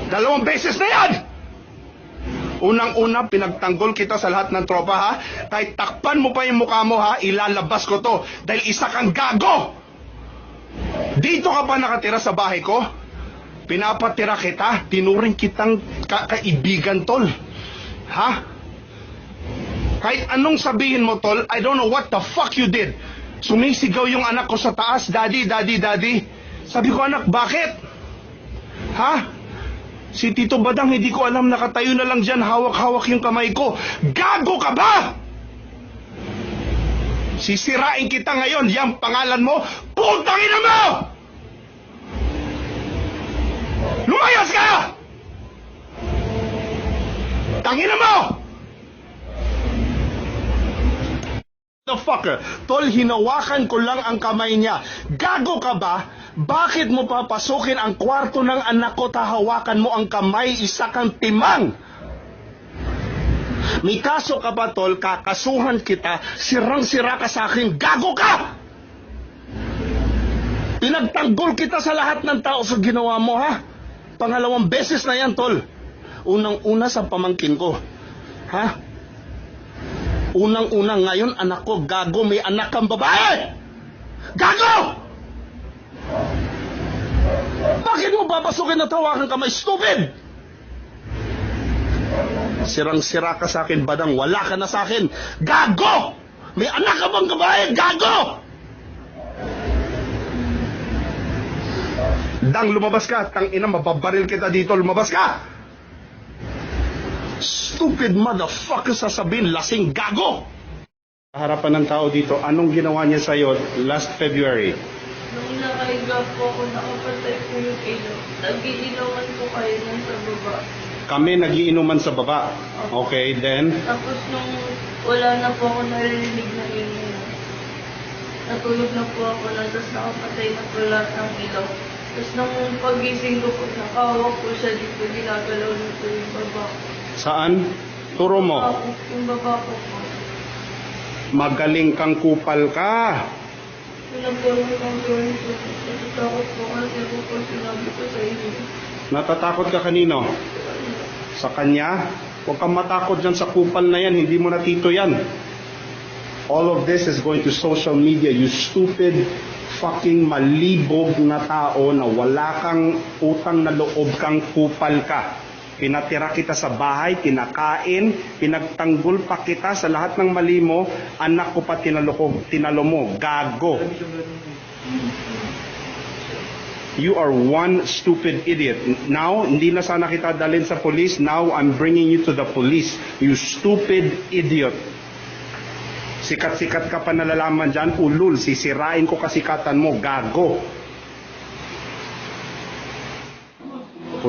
2 beses na yan! Unang-una, pinagtanggol kita sa lahat ng tropa, ha? Kahit takpan mo pa yung mukha mo, ha? Ilalabas ko to dahil isa kang gago! Dito ka pa nakatira sa bahay ko? Pinapatira kita, tinuring kitang kaibigan, tol. Ha? Kahit anong sabihin mo, tol, I don't know what the fuck you did. Sumisigaw yung anak ko sa taas, daddy, daddy, daddy. Sabi ko, anak, bakit? Ha? Si Tito Badang, hindi ko alam, nakatayo na lang dyan, hawak-hawak yung kamay ko. Gago ka ba? Sisirain kita ngayon, yung pangalan mo, putang ina mo! Lumayas ka! Tangina mo! The fucker, tol, hinawakan ko lang ang kamay niya. Gago ka ba? Bakit mo papasukin ang kwarto ng anak ko, tahawakan mo ang kamay, isa kang timang? May kaso ka ba, tol? Kakasuhan kita, sirang-sira ka sa akin, gago ka! Pinagtanggol kita sa lahat ng tao sa ginawa mo, ha? 2 beses na yan, tol. Unang-una sa pamangkin ko, ha? Unang-una ngayon, anak ko, gago, may anak kang babae! Gago! Bakit mo babasukin at hawakan kamay? Stupid! Sirang-sira ka sa akin, Badang. Wala ka na sa akin. Gago! May anak ka bang babae? Gago! Dang, lumabas ka. Tangina, mababaril kita dito. Lumabas ka! Stupid motherfucker, sasabihin, lasing gago! Harapan ng tao dito, anong ginawa niya sa'yo last February? Nung nakahiga po ako, nakapatay po yung ilaw. Nagiilawan po kayo nun sa baba. Kami nagiinuman sa baba. Okay, then? Tapos nung wala na po ako naririnig na yun, natulog na po ako na, tapos nakapatay na po lahat ng ilaw. Tapos nung pagising ko po, nakahawak po siya dito, ginagalaw na po yung baba. Saan? Turo mo. Yung baba ko po. Magaling kang kupal ka. Pinagkaroon ng gawin po. Natatakot po kasi ako po sinabi ko sa inyo. Natatakot ka kanino? Sa kanya? Huwag kang matakot dyan sa kupal na yan. Hindi mo natito yan. All of this is going to social media. You stupid, fucking malibog na tao na wala kang utang na loob, kang kupal ka. Pinatira kita sa bahay, kinakain, pinagtanggol pa kita sa lahat ng mali mo, anak ko pa tinalo mo, gago. You are one stupid idiot. Now, hindi na sana kita dalhin sa police, now I'm bringing you to the police. You stupid idiot. Sikat-sikat ka pa nalalaman dyan, ulul, sisirain ko kasikatan mo, gago.